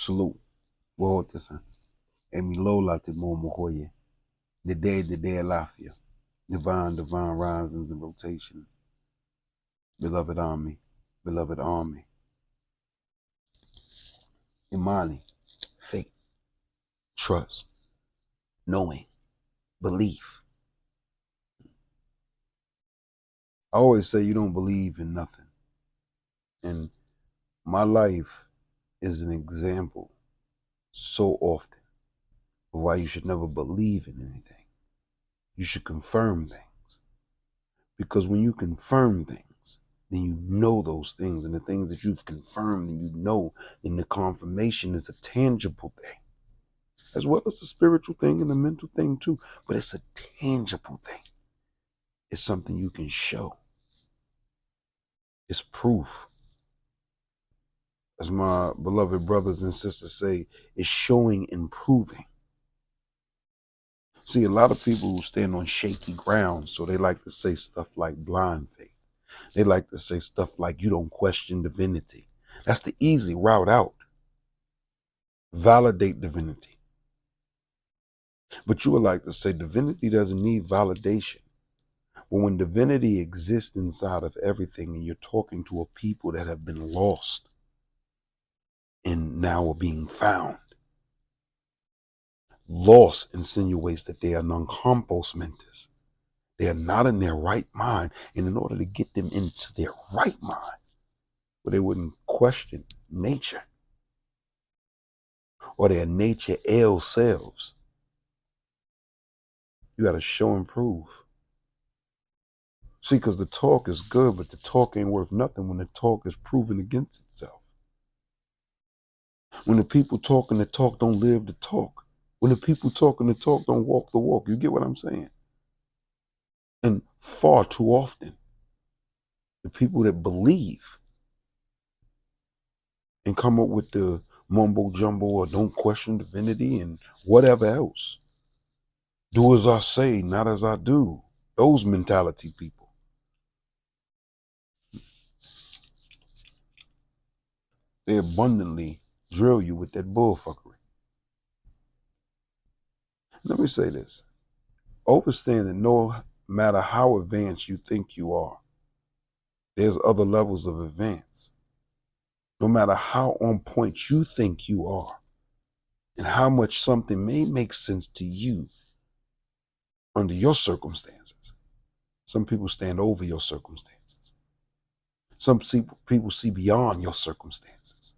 Salute. Wote Emilola Timomohoye. The day Lafia. Divine risings and rotations. Beloved army. Imani, faith, trust, knowing, belief. I always say you don't believe in nothing. And my life is an example so often of why you should never believe in anything. You should confirm things. Because when you confirm things, then you know those things. And the things that you've confirmed and you know, then the confirmation is a tangible thing, as well as the spiritual thing and the mental thing too. But it's a tangible thing. It's something you can show. It's proof. As my beloved brothers and sisters say, it's showing and proving. See, a lot of people who stand on shaky ground, so they like to say stuff like blind faith. They like to say stuff like you don't question divinity. That's the easy route out. Validate divinity. But you would like to say divinity doesn't need validation. But when divinity exists inside of everything and you're talking to a people that have been lost and now are being found, lost insinuates that they are non-compos mentis. They are not in their right mind. And in order to get them into their right mind, where they wouldn't question nature or their nature ill selves, you got to show and prove. See, because the talk is good, but the talk ain't worth nothing when the talk is proven against itself. When the people talking the talk don't live the talk. When the people talking the talk don't walk the walk. You get what I'm saying? And far too often, the people that believe and come up with the mumbo jumbo or don't question divinity and whatever else. Do as I say, not as I do. Those mentality people. They abundantly drill you with that bullfuckery. Let me say this. Understand that no matter how advanced you think you are, there's other levels of advance. No matter how on point you think you are and how much something may make sense to you under your circumstances, some people stand over your circumstances. Some people see beyond your circumstances.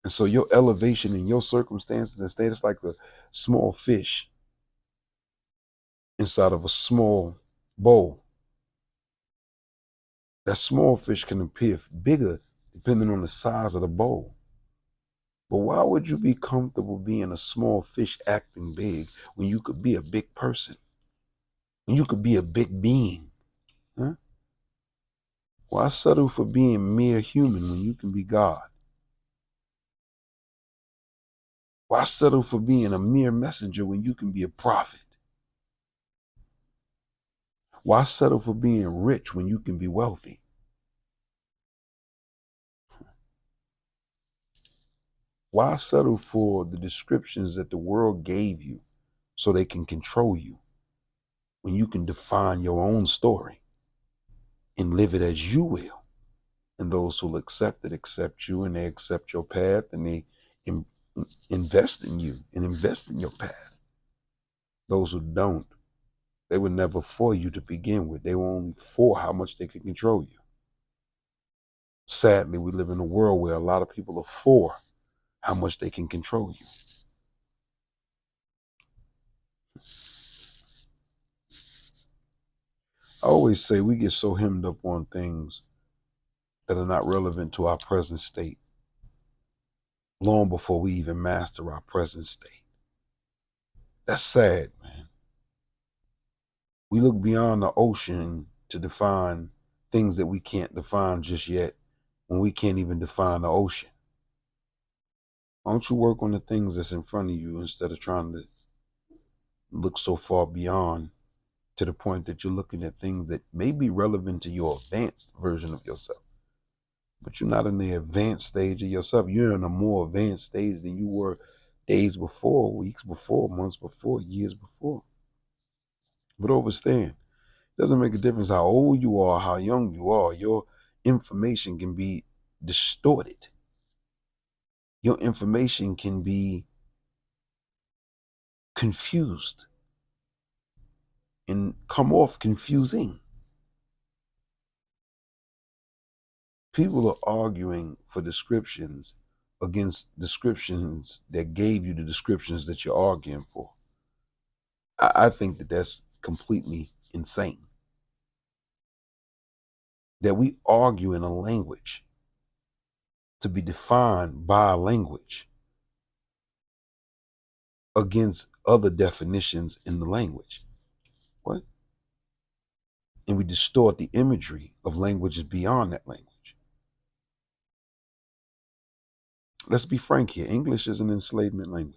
And so your elevation in your circumstances, instead, it's like the small fish inside of a small bowl. That small fish can appear bigger depending on the size of the bowl. But why would you be comfortable being a small fish acting big when you could be a big person? When you could be a big being? Huh? Why settle for being mere human when you can be God? Why settle for being a mere messenger when you can be a prophet? Why settle for being rich when you can be wealthy? Why settle for the descriptions that the world gave you so they can control you when you can define your own story and live it as you will? And those who'll accept you, and they accept your path, and they invest in you and invest in your path. Those who don't, they were never for you to begin with. They were only for how much they could control you. Sadly, we live in a world where a lot of people are for how much they can control you. I always say we get so hemmed up on things that are not relevant to our present state long before we even master our present state. That's sad, man. We look beyond the ocean to define things that we can't define just yet when we can't even define the ocean. Why don't you work on the things that's in front of you instead of trying to look so far beyond to the point that you're looking at things that may be relevant to your advanced version of yourself, but you're not in the advanced stage of yourself. You're in a more advanced stage than you were days before, weeks before, months before, years before. But understand, it doesn't make a difference how old you are, how young you are. Your information can be distorted. Your information can be confused and come off confusing. People are arguing for descriptions against descriptions that gave you the descriptions that you're arguing for. I think that that's completely insane. That we argue in a language to be defined by a language against other definitions in the language. What? And we distort the imagery of languages beyond that language. Let's be frank here. English is an enslavement language.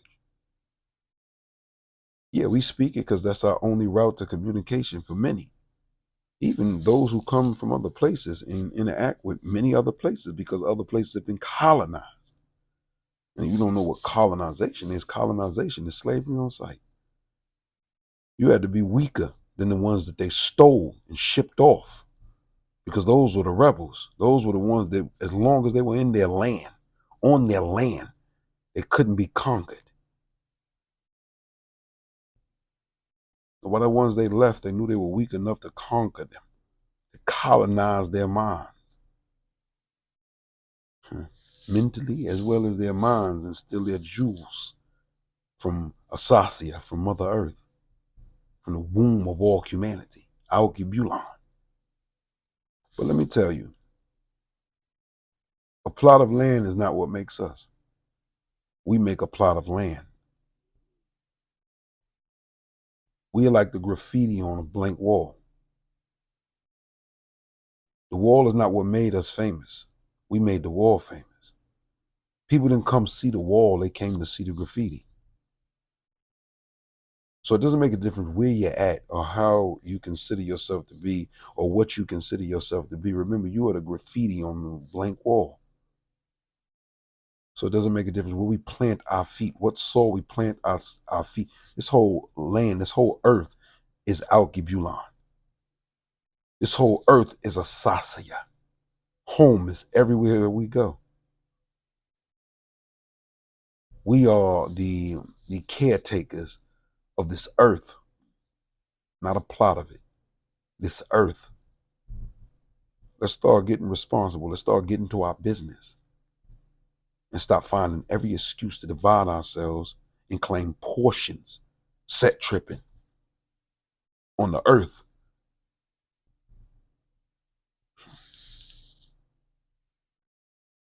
Yeah, we speak it because that's our only route to communication for many. Even those who come from other places and interact with many other places because other places have been colonized. And you don't know what colonization is. Colonization is slavery on sight. You had to be weaker than the ones that they stole and shipped off because those were the rebels. Those were the ones that, as long as they were in their land, on their land, they couldn't be conquered. But the ones they left, they knew they were weak enough to conquer them, to colonize their minds, mentally as well as their minds, and steal their jewels from Asasia, from Mother Earth, from the womb of all humanity, Alkebulan. But let me tell you, a plot of land is not what makes us. We make a plot of land. We are like the graffiti on a blank wall. The wall is not what made us famous. We made the wall famous. People didn't come see the wall, they came to see the graffiti. So it doesn't make a difference where you're at or how you consider yourself to be or what you consider yourself to be. Remember, you are the graffiti on the blank wall. So it doesn't make a difference where we plant our feet, what soil we plant our feet. This whole land, this whole earth is Alkebulan. This whole earth is a Sasaya. Home is everywhere we go. We are the caretakers of this earth, not a plot of it. This earth. Let's start getting responsible. Let's start getting to our business and stop finding every excuse to divide ourselves and claim portions, set tripping on the earth.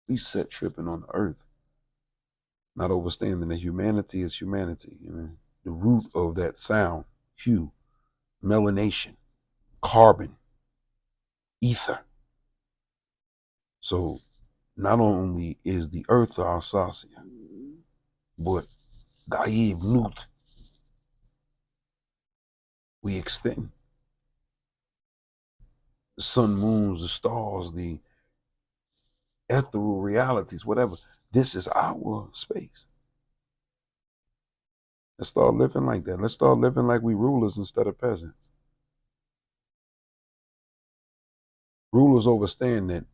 We set tripping on the earth, not understanding that humanity is humanity. You know, the root of that sound, hue, melanation, carbon, ether. So not only is the earth our Sasia, but Gaib Nut, we extend. The sun, moons, the stars, the ethereal realities, whatever. This is our space. Let's start living like that. Let's start living like we rulers instead of peasants. Rulers understand that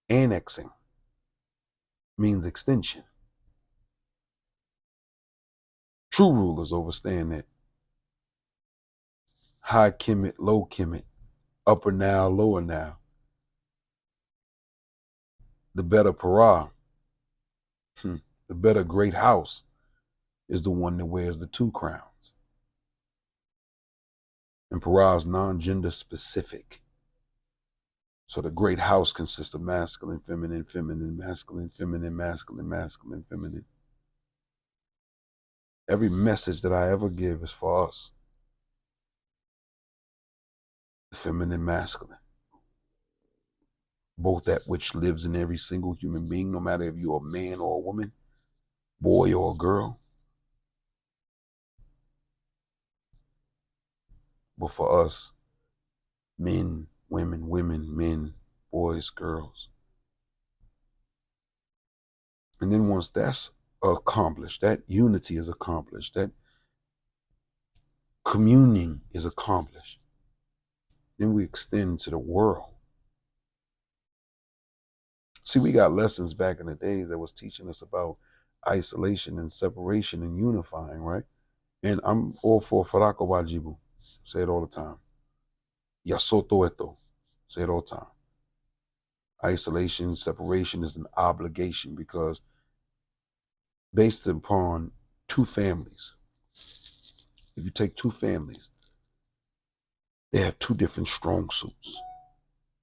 annexing means extension. True rulers understand that high Kemet, low Kemet, upper now, lower now. The better para, the better great house is the one that wears the two crowns. And para is non-gender specific. So the great house consists of masculine, feminine, feminine, masculine, feminine, masculine, masculine, feminine. Every message that I ever give is for us. Feminine, masculine. Both that which lives in every single human being, no matter if you're a man or a woman, boy or a girl. But for us, men, women, men, boys, girls, And then once that's accomplished, that unity is accomplished, that communion is accomplished, then we extend to the world. See, we got lessons back in the days that was teaching us about isolation and separation and unifying, right? And I'm all for Farako Wajibu. Say it all the time. Yasoto eto. Say it all the time. Isolation, separation is an obligation because based upon two families, if you take two families, they have two different strong suits.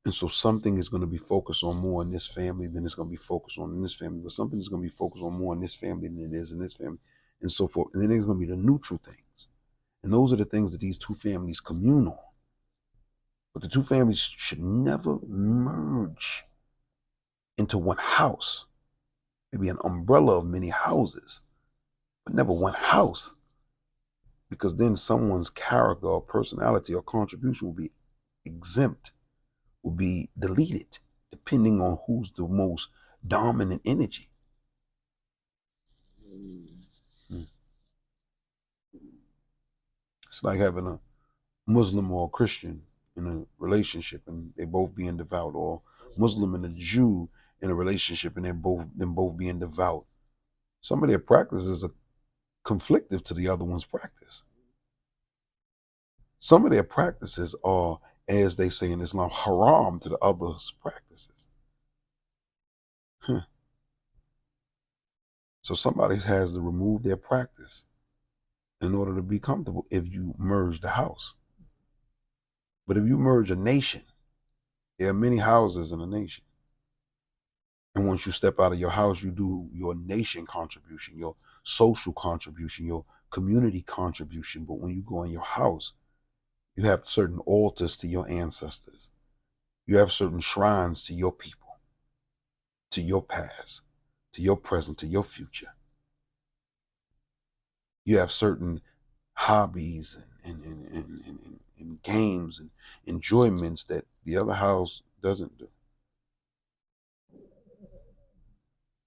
And so something is going to be focused on more in this family than it's going to be focused on in this family, but something is going to be focused on more in this family than it is in this family, and so forth. And then there's going to be the neutral things. And those are the things that these two families commune on. But the two families should never merge into one house. Maybe an umbrella of many houses, but never one house. Because then someone's character or personality or contribution will be exempt, will be deleted, depending on who's the most dominant energy. It's like having a Muslim or a Christian in a relationship and they both being devout, or Muslim and a Jew in a relationship and them both being devout. Some of their practices are conflictive to the other one's practice. Some of their practices are, as they say in Islam, haram to the other's practices. So somebody has to remove their practice in order to be comfortable if you merge the house. But if you merge a nation, there are many houses in a nation. And once you step out of your house, you do your nation contribution, your social contribution, your community contribution. But when you go in your house, you have certain altars to your ancestors. You have certain shrines to your people, to your past, to your present, to your future. You have certain hobbies and games and enjoyments that the other house doesn't do.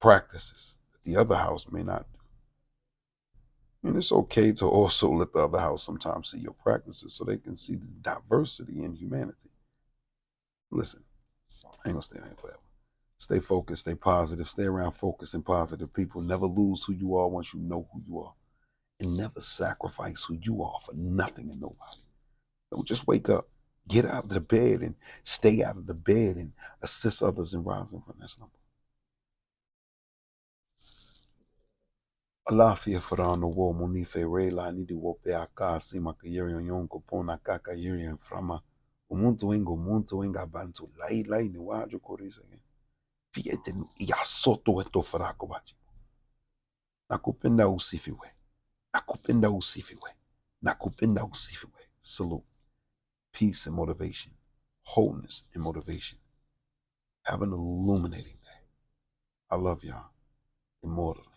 Practices that the other house may not do. And it's okay to also let the other house sometimes see your practices so they can see the diversity in humanity. Listen, I ain't gonna stay here forever. Stay focused, stay positive, stay around focused and positive people. Never lose who you are once you know who you are. And never sacrifice who you are for nothing and nobody. Don't just wake up, get out of the bed and stay out of the bed and assist others in rising from this number. Alafia farano wo monife rela ni di wo pe aka sima kayeri yon kopona kaka yeri frama. Umuntu wenga bantu lai ni wajo korisa. Fiete ya soto eto farako baji. Nakupenda usifiwe. Nakupenda usifiwe. Nakupenda usifiwe. Salute. Peace and motivation. Wholeness and motivation. Have an illuminating day. I love y'all. Immortal.